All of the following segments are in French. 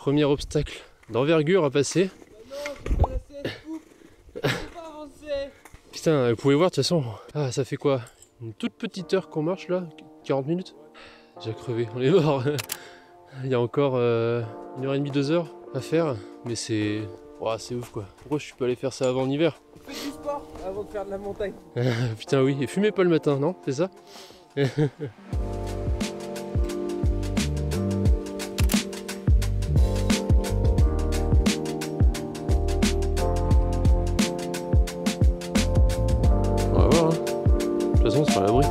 Premier obstacle d'envergure à passer. Putain, vous pouvez voir de toute façon. Ah, ça fait quoi? Une toute petite heure qu'on marche là? 40 minutes? J'ai crevé, on est mort. Il y a encore 1h30, 2 heures à faire. Mais c'est... Ouah, c'est ouf quoi. Pourquoi je suis pas allé faire ça avant l'hiver? Faites du sport avant de faire de la montagne. Putain oui, et fumez pas le matin, non? C'est ça? On va voir hein. De toute façon on sera à l'abri.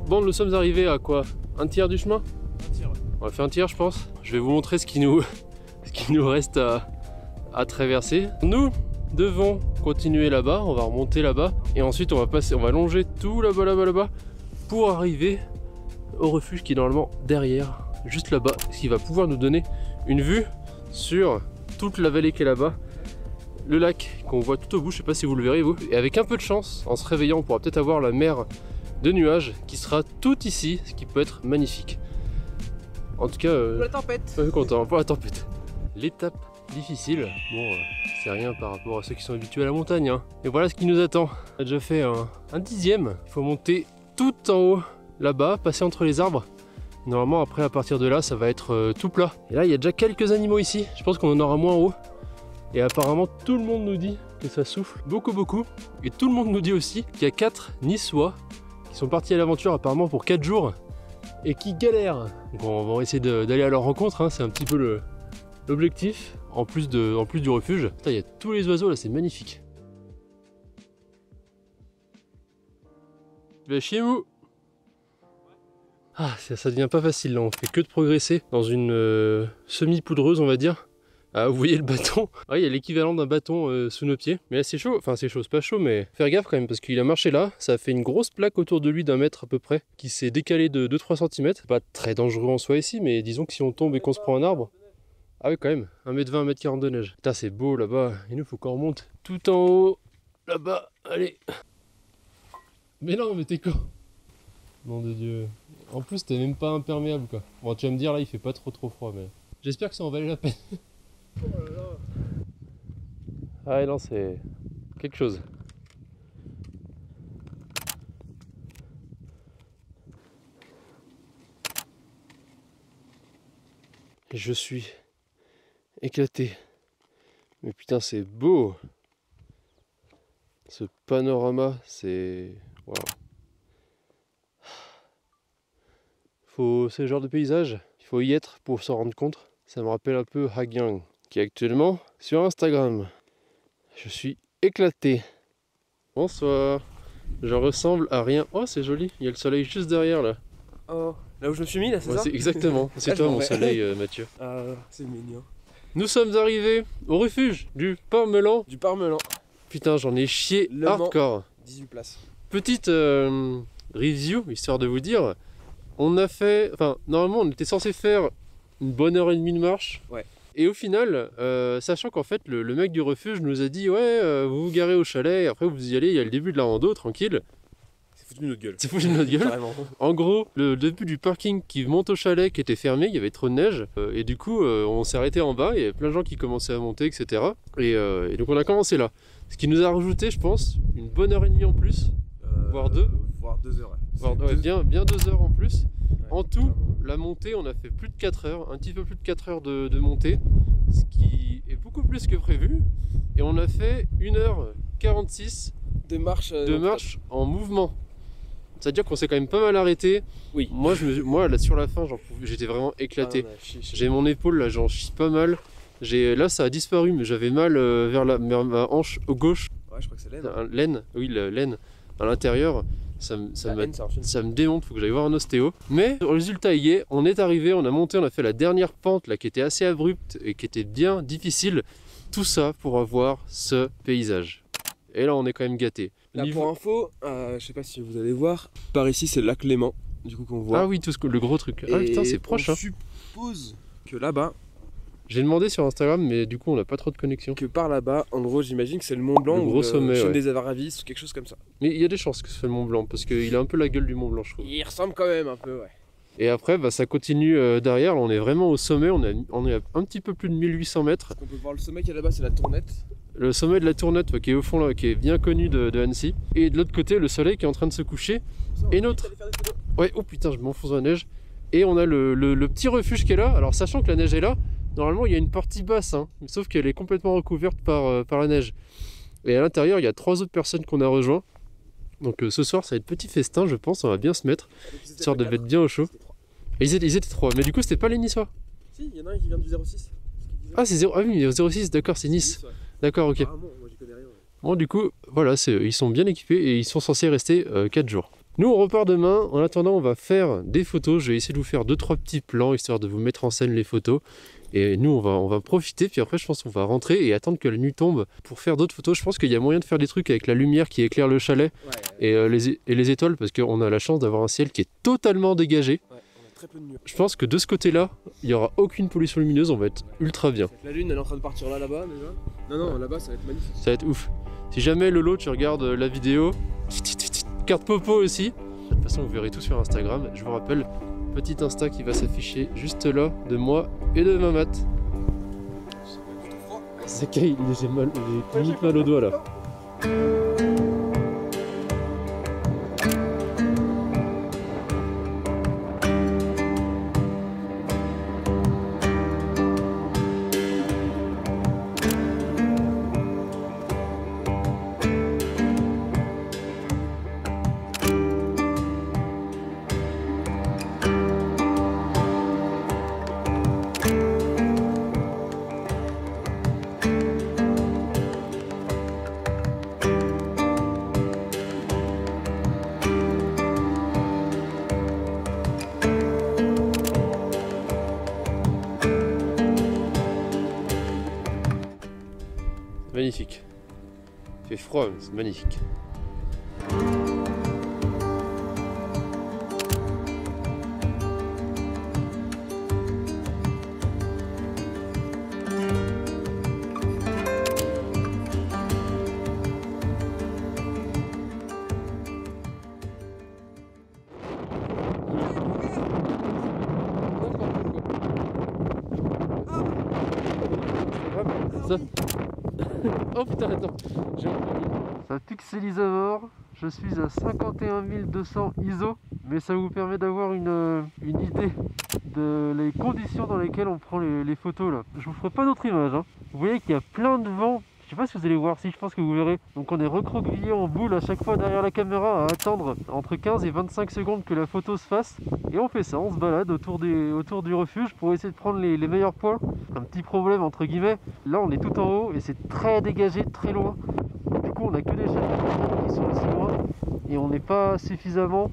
Bon, nous sommes arrivés à quoi? Un tiers du chemin? Un tiers, ouais. On va faire un tiers je pense. Je vais vous montrer ce qui nous reste à traverser. Nous devons continuer là-bas, on va remonter là-bas et ensuite on va longer tout là-bas pour arriver au refuge qui est normalement derrière, juste là-bas, ce qui va pouvoir nous donner une vue sur toute la vallée qui est là-bas, le lac qu'on voit tout au bout, je sais pas si vous le verrez vous, et avec un peu de chance, en se réveillant, on pourra peut-être avoir la mer de nuages qui sera tout ici, ce qui peut être magnifique. En tout cas, Pour la tempête. pas content pour la tempête. L'étape difficile, bon, c'est rien par rapport à ceux qui sont habitués à la montagne. Hein. Et voilà ce qui nous attend. On a déjà fait un dixième. Il faut monter tout en haut, là-bas, passer entre les arbres. Normalement, après, à partir de là, ça va être tout plat. Et là, il y a déjà quelques animaux ici. Je pense qu'on en aura moins en haut. Et apparemment, tout le monde nous dit que ça souffle beaucoup. Et tout le monde nous dit aussi qu'il y a 4 Niçois qui sont partis à l'aventure apparemment pour 4 jours et qui galèrent. Donc on va essayer d'aller à leur rencontre, hein. C'est un petit peu l'objectif, en plus du refuge. Putain, il y a tous les oiseaux là, c'est magnifique. Je vais chez vous. Ah, ça devient pas facile là, on fait que de progresser dans une semi-poudreuse on va dire. Ah, vous voyez le bâton? Ah, il y a l'équivalent d'un bâton sous nos pieds. Mais là c'est chaud, enfin c'est chaud, c'est pas chaud, mais faire gaffe quand même parce qu'il a marché là, ça a fait une grosse plaque autour de lui d'1 mètre à peu près, qui s'est décalé de 2-3 cm. C'est pas très dangereux en soi ici, mais disons que si on tombe et qu'on se prend un arbre... Ah oui quand même, 1m20, 1m40 de neige. Putain c'est beau là-bas, et nous faut qu'on remonte tout en haut, là-bas, allez. Mais non, mais t'es con. Nom de Dieu. En plus t'es même pas imperméable quoi. Bon tu vas me dire là il fait pas trop froid, mais... J'espère que ça en valait la peine. Oh là là. Ah non, c'est quelque chose. Et je suis éclaté. Mais putain, c'est beau. Ce panorama, c'est... Waouh. C'est le genre de paysage, il faut y être pour s'en rendre compte. Ça me rappelle un peu Hagyang, qui est actuellement sur Instagram. Je suis éclaté. Bonsoir. Je ressemble à rien. Oh, c'est joli. Il y a le soleil juste derrière là. Oh, là où je me suis mis là, c'est Ouais, ça? exactement. C'est toi mon soleil, Mathieu. Ah, c'est mignon. Nous sommes arrivés au refuge du Parmelan. Du Parmelan. Putain, j'en ai chié Le Mans. hardcore. 18 places. Petite review, histoire de vous dire. On a fait... Enfin, normalement, on était censé faire une bonne heure et demie de marche. Ouais. Et au final, sachant qu'en fait, le mec du refuge nous a dit « Ouais, vous vous garez au chalet, et après vous y allez, il y a le début de la rando, tranquille. » C'est foutu de notre gueule. C'est foutu de notre gueule. Carrément. En gros, le début du parking qui monte au chalet qui était fermé, il y avait trop de neige. Et du coup, on s'est arrêté en bas, il y avait plein de gens qui commençaient à monter, etc. Et donc on a commencé là. Ce qui nous a rajouté, je pense, une bonne heure et demie en plus, voire 2. Voire 2 heures. Voire, ouais, bien 2 heures en plus. Ouais, en tout, la montée, on a fait plus de 4 heures, un petit peu plus de 4 heures de montée, ce qui est beaucoup plus que prévu. Et on a fait 1h46 de marche en mouvement. C'est-à-dire qu'on s'est quand même pas mal arrêté. Oui. Moi là, sur la fin, j'étais vraiment éclaté. J'ai mon épaule là, j'en chie pas mal. Là, ça a disparu, mais j'avais mal vers ma hanche gauche. Ouais, je crois que c'est l'aine. L'aine, oui, l'aine à l'intérieur. Ça me démonte, faut que j'aille voir un ostéo. Mais le résultat y est, on est arrivé, on a monté, on a fait la dernière pente là qui était assez abrupte et qui était bien difficile. Tout ça pour avoir ce paysage. Et là on est quand même gâté. Là pour info, je sais pas si vous allez voir, par ici c'est le lac Léman, du coup qu'on voit. Ah oui, le gros truc. Ah putain c'est proche. On suppose que là-bas, J'ai demandé sur Instagram, mais du coup, on n'a pas trop de connexion. Que par là-bas, en gros, j'imagine que c'est le Mont Blanc, Le gros sommet, chaîne ouais. des Avaravis ou quelque chose comme ça. Mais il y a des chances que ce soit le Mont Blanc, parce qu'il a un peu la gueule du Mont Blanc, je trouve. Il ressemble quand même un peu, ouais. Et après, bah, ça continue derrière. Là, on est vraiment au sommet. On est à un petit peu plus de 1800 mètres. On peut voir le sommet qui est là-bas, c'est la Tournette. Le sommet de la Tournette, qui est au fond là, qui est bien connu de Annecy. Et de l'autre côté, le soleil qui est en train de se coucher. Et notre... Ouais, oh putain, je m'enfonce dans la neige. Et on a le petit refuge qui est là. Alors, sachant que la neige est là, normalement, il y a une partie basse, hein, sauf qu'elle est complètement recouverte par la neige. Et à l'intérieur, il y a 3 autres personnes qu'on a rejoint. Donc ce soir, ça va être petit festin, je pense. On va bien se mettre, histoire de être bien au chaud. Et ils étaient 3, mais du coup, c'était pas les Niçois. Si, il y en a un qui vient du 06. Ah, c'est 0... ah oui, 06, d'accord, c'est Nice. Ouais. D'accord, ok. Apparemment, moi j'y connais rien. Ouais. Bon, du coup, voilà, ils sont bien équipés et ils sont censés rester 4 jours. Nous, on repart demain. En attendant, on va faire des photos. Je vais essayer de vous faire 2-3 petits plans, histoire de vous mettre en scène les photos. Et nous, on va profiter. Puis après, je pense qu'on va rentrer et attendre que la nuit tombe pour faire d'autres photos. Je pense qu'il y a moyen de faire des trucs avec la lumière qui éclaire le chalet et les étoiles, parce qu'on a la chance d'avoir un ciel qui est totalement dégagé. Ouais, on a très peu de nuages. Je pense que de ce côté-là, il n'y aura aucune pollution lumineuse. On va être ultra bien. La lune, elle est en train de partir là-bas déjà. Non, là-bas, ça va être magnifique. Ça va être ouf. Si jamais Lolo, tu regardes la vidéo, carte popo aussi. De toute façon, vous verrez tout sur Instagram. Je vous rappelle, petit Insta qui va s'afficher juste là, de moi et de Mamat. C'est qu'il j'ai mal, j'ai limite mal au doigt là. Magnifique. Il fait froid, mais c'est magnifique. Ça. Oh putain, attends, j'ai un problème. Ça pixelise à mort, je suis à 51 200 ISO, mais ça vous permet d'avoir une idée de les conditions dans lesquelles on prend les photos là. Je vous ferai pas d'autres images, hein. Vous voyez qu'il y a plein de vent. Je sais pas si vous allez voir, si je pense que vous verrez. Donc on est recroquevillé en boule à chaque fois derrière la caméra à attendre entre 15 et 25 secondes que la photo se fasse. Et on fait ça, on se balade autour du refuge pour essayer de prendre les meilleurs points. Un petit problème entre guillemets, là on est tout en haut et c'est très dégagé, très loin. Du coup on a que des chaînes qui sont assez loin et on n'est pas suffisamment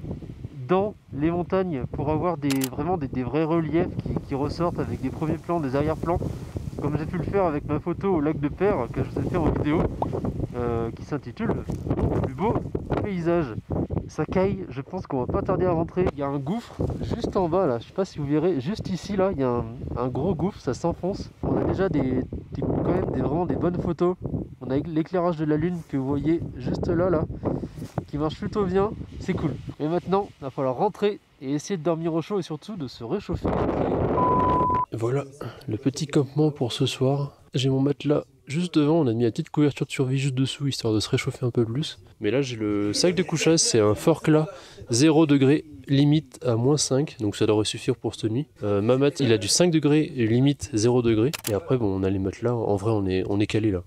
dans les montagnes pour avoir vraiment des vrais reliefs qui ressortent avec des premiers plans, des arrière-plans. Comme j'ai pu le faire avec ma photo au lac de Père que je vous ai fait en vidéo, qui s'intitule Le plus beau paysage. Ça caille, je pense qu'on va pas tarder à rentrer. Il y a un gouffre juste en bas là, je sais pas si vous verrez, juste ici là, il y a un gros gouffre, ça s'enfonce. On a déjà quand même vraiment des bonnes photos. On a l'éclairage de la lune que vous voyez juste là, qui marche plutôt bien, c'est cool. Et maintenant, il va falloir rentrer et essayer de dormir au chaud et surtout de se réchauffer. Voilà le petit campement pour ce soir. J'ai mon matelas juste devant, on a mis la petite couverture de survie juste dessous histoire de se réchauffer un peu plus. Mais là j'ai le sac de couchage, c'est un Forclaz 0 degré, limite à -5, donc ça devrait suffire pour cette nuit. Mamat il a du 5 degrés, limite 0 degré. Et après bon on a les matelas, en vrai on est calé là.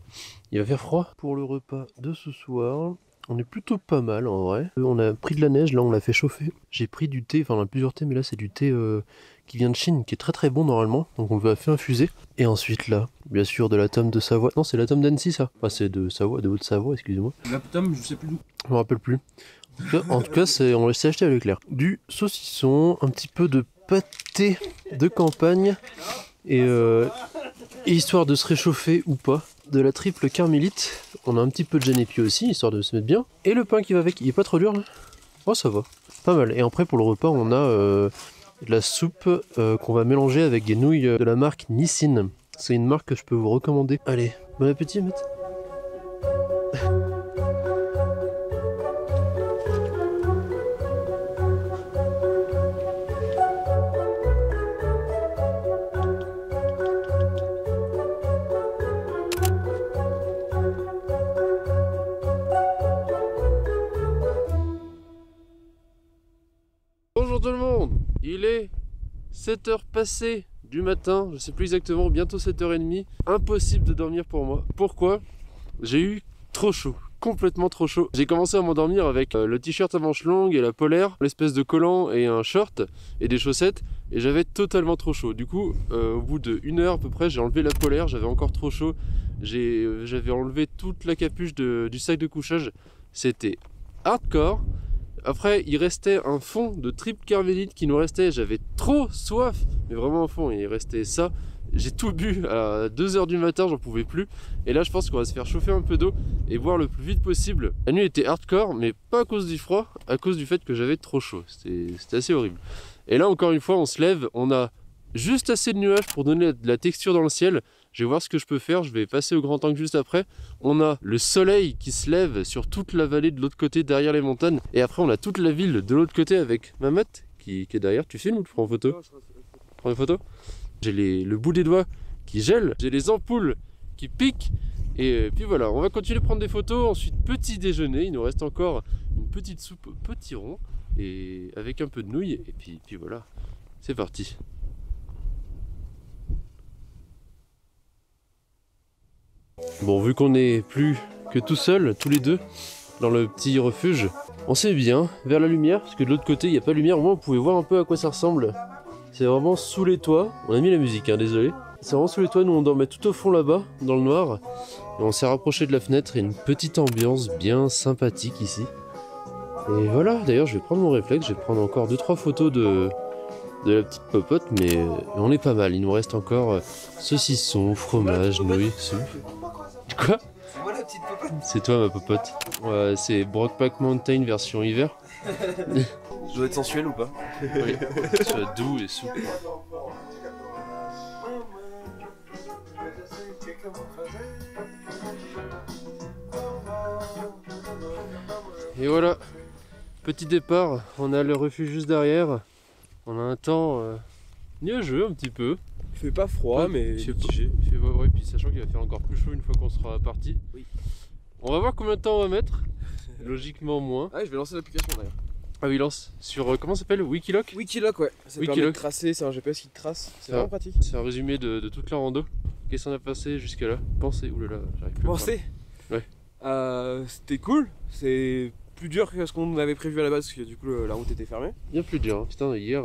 Il va faire froid. Pour le repas de ce soir, on est plutôt pas mal en vrai. On a pris de la neige, là on l'a fait chauffer. J'ai pris du thé, enfin on a plusieurs thés, mais là c'est du thé qui vient de Chine, qui est très très bon normalement. Donc on l'a fait infuser. Et ensuite là, bien sûr de la tome de Savoie. Non c'est la tome d'Annecy ça. Enfin c'est de Savoie, de Haute-Savoie, excusez-moi. La tome, je sais plus d'où. Je me rappelle plus. En tout cas on s'est acheté à Leclerc. Du saucisson, un petit peu de pâté de campagne. Et histoire de se réchauffer ou pas. De la triple carmélite, on a un petit peu de genépi aussi, histoire de se mettre bien. Et le pain qui va avec, il est pas trop dur là. Oh ça va, pas mal. Et après pour le repas on a de la soupe qu'on va mélanger avec des nouilles de la marque Nissin. C'est une marque que je peux vous recommander. Allez, bon appétit, Matt. Bonjour tout le monde, il est 7h passées du matin, je sais plus exactement, bientôt 7h30. Impossible de dormir pour moi. Pourquoi? J'ai eu trop chaud, complètement trop chaud. J'ai commencé à m'endormir avec le t-shirt à manches longues et la polaire, l'espèce de collant et un short et des chaussettes, et j'avais totalement trop chaud. Du coup, au bout d'1 heure à peu près, j'ai enlevé la polaire, j'avais encore trop chaud. J'avais enlevé toute la capuche du sac de couchage, c'était hardcore. Après, il restait un fond de triple carmélite qui nous restait. J'avais trop soif, mais vraiment un fond. Il restait ça. J'ai tout bu à 2h du matin, j'en pouvais plus. Et là, je pense qu'on va se faire chauffer un peu d'eau et boire le plus vite possible. La nuit était hardcore, mais pas à cause du froid, à cause du fait que j'avais trop chaud. C'était assez horrible. Et là, encore une fois, on se lève. On a juste assez de nuages pour donner de la texture dans le ciel. Je vais voir ce que je peux faire, je vais passer au grand angle juste après. On a le soleil qui se lève sur toute la vallée de l'autre côté derrière les montagnes. Et après on a toute la ville de l'autre côté avec ma mat qui est derrière. Tu filmes ou tu prends en photo? Prends une photo. J'ai le bout des doigts qui gèle, j'ai les ampoules qui piquent. Et puis voilà, on va continuer de prendre des photos. Ensuite petit déjeuner, il nous reste encore une petite soupe potiron et avec un peu de nouilles. Et puis voilà, c'est parti. Bon, vu qu'on n'est plus que tout seul, tous les deux, dans le petit refuge, on s'est bien vers la lumière, parce que de l'autre côté il n'y a pas de lumière, au moins on pouvait voir un peu à quoi ça ressemble. C'est vraiment sous les toits, on a mis la musique, hein, désolé. C'est vraiment sous les toits, nous on dormait tout au fond là-bas, dans le noir, et on s'est rapproché de la fenêtre, et une petite ambiance bien sympathique ici. Et voilà, d'ailleurs je vais prendre mon réflexe, je vais prendre encore 2-3 photos de la petite popote, mais on est pas mal, il nous reste encore saucisson, fromage, nouilles, soupe. Quoi? C'est moi la petite popote. C'est toi ma popote. Ouais, c'est Brokeback Mountain version hiver. Je dois être sensuel ou pas? Oui, sois doux et souple. Et voilà, petit départ, on a le refuge juste derrière. On a un temps nuageux un petit peu. Il fait pas froid, mais mitigé. Ouais, puis sachant qu'il va faire encore plus chaud une fois qu'on sera parti. Oui. On va voir combien de temps on va mettre. Logiquement moins. Ah, je vais lancer l'application d'ailleurs. Ah oui, lance sur comment ça s'appelle? Wikiloc? Wikiloc, ouais. Ça permet de tracer, c'est un GPS qui te trace. C'est vraiment pratique. C'est un résumé de toute la rando. Qu'est-ce qu'on a passé jusqu'à là? Pensez, oulala, j'arrive plus. Pensez? Ouais. C'était cool. C'est plus dur que ce qu'on avait prévu à la base parce que du coup la route était fermée. Bien plus dur. Hein. Putain, hier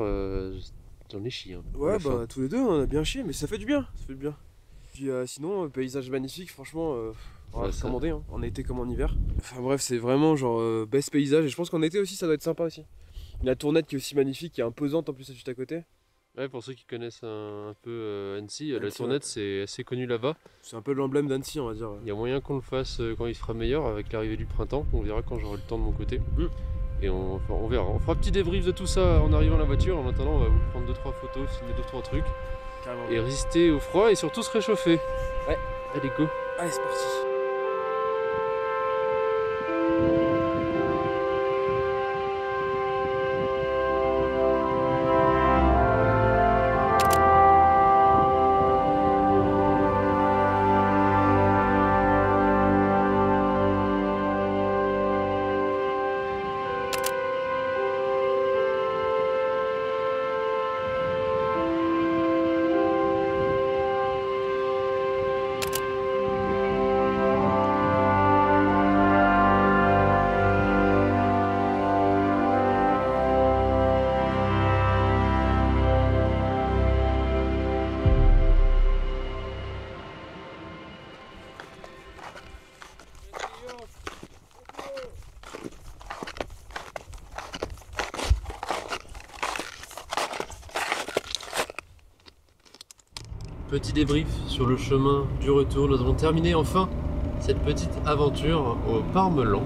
j'en ai chié. Hein, ouais, bah tous les deux on a bien chié, mais ça fait du bien. Ça fait du bien. Puis sinon, paysage magnifique, franchement. On va recommander, hein, en été comme en hiver. Enfin bref, c'est vraiment genre best paysage. Et je pense qu'en été aussi, ça doit être sympa aussi. La Tournette qui est aussi magnifique, qui est imposante en plus juste à côté. Ouais, pour ceux qui connaissent un peu Annecy, la Tournette c'est assez connu là-bas. C'est un peu l'emblème d'Annecy, on va dire. Il y a moyen qu'on le fasse quand il sera meilleur avec l'arrivée du printemps. On verra quand j'aurai le temps de mon côté. Et on verra. On fera un petit débrief de tout ça en arrivant à la voiture. En attendant, on va vous prendre 2-3 photos, filmer 2-3 trucs. Carrément. Et résister au froid et surtout se réchauffer. Ouais. Allez, go. Allez, c'est parti. Petit débrief sur le chemin du retour. Nous avons terminé enfin cette petite aventure au Parmelan,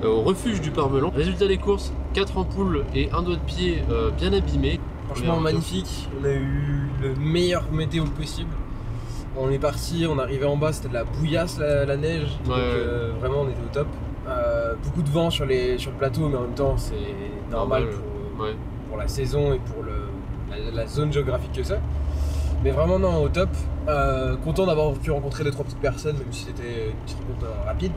au refuge du Parmelan. Résultat des courses, 4 ampoules et un doigt de pied bien abîmé. Franchement magnifique, on a eu le meilleur météo possible. On est parti, on arrivait en bas, c'était de la bouillasse la neige, donc vraiment on était au top. Beaucoup de vent sur le plateau, mais en même temps c'est normal pour la saison et pour la zone géographique que c'est. Mais vraiment non, au top. Content d'avoir pu rencontrer 2-3 petites personnes, même si c'était une petite rencontre rapide.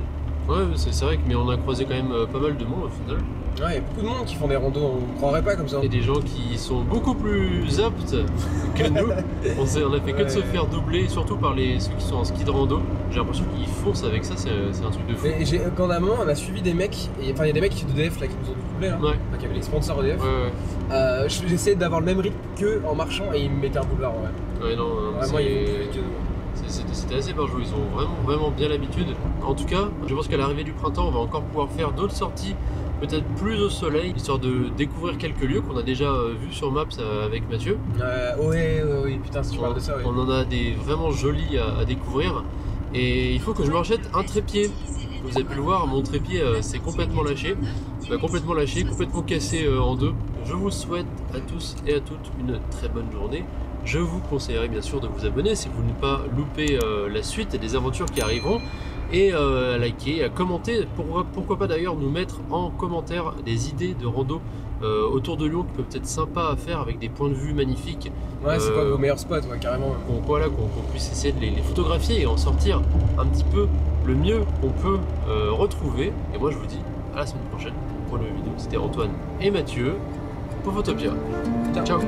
Ouais, c'est vrai, mais on a croisé quand même pas mal de monde au final. Ouais, il y a beaucoup de monde qui font des randos, on ne croirait pas comme ça. Et des gens qui sont beaucoup plus aptes que nous. On a fait que de se faire doubler, surtout par ceux qui sont en ski de rando. J'ai l'impression qu'ils foncent avec ça, c'est un truc de fou. Et quand à un moment on a suivi des mecs, enfin il y a des mecs d'EDF là qui nous ont doublé, hein, qui avaient les sponsors EDF. J'essayais d'avoir le même rythme qu'eux en marchant et ils me mettaient un boulevard. Ouais, non, vraiment c'était assez par jour, ils ont vraiment bien l'habitude. En tout cas, je pense qu'à l'arrivée du printemps, on va encore pouvoir faire d'autres sorties, peut-être plus au soleil, histoire de découvrir quelques lieux qu'on a déjà vus sur Maps avec Mathieu. Oui, putain, si tu parles de ça, On en a des vraiment jolis à découvrir. Et il faut que je me rachète un trépied. Vous avez pu le voir, mon trépied s'est complètement lâché. Complètement cassé en deux. Je vous souhaite à tous et à toutes une très bonne journée. Je vous conseillerais bien sûr de vous abonner si vous voulez pas louper la suite et des aventures qui arriveront. Et à liker, à commenter, pourquoi pas d'ailleurs nous mettre en commentaire des idées de rando autour de Lyon qui peuvent être sympas à faire avec des points de vue magnifiques. Ouais, c'est quoi vos meilleurs spots, carrément. Qu'on puisse essayer de les photographier et en sortir un petit peu le mieux qu'on peut retrouver. Et moi je vous dis à la semaine prochaine pour une nouvelle vidéo. C'était Antoine et Mathieu pour Photopia. Ciao.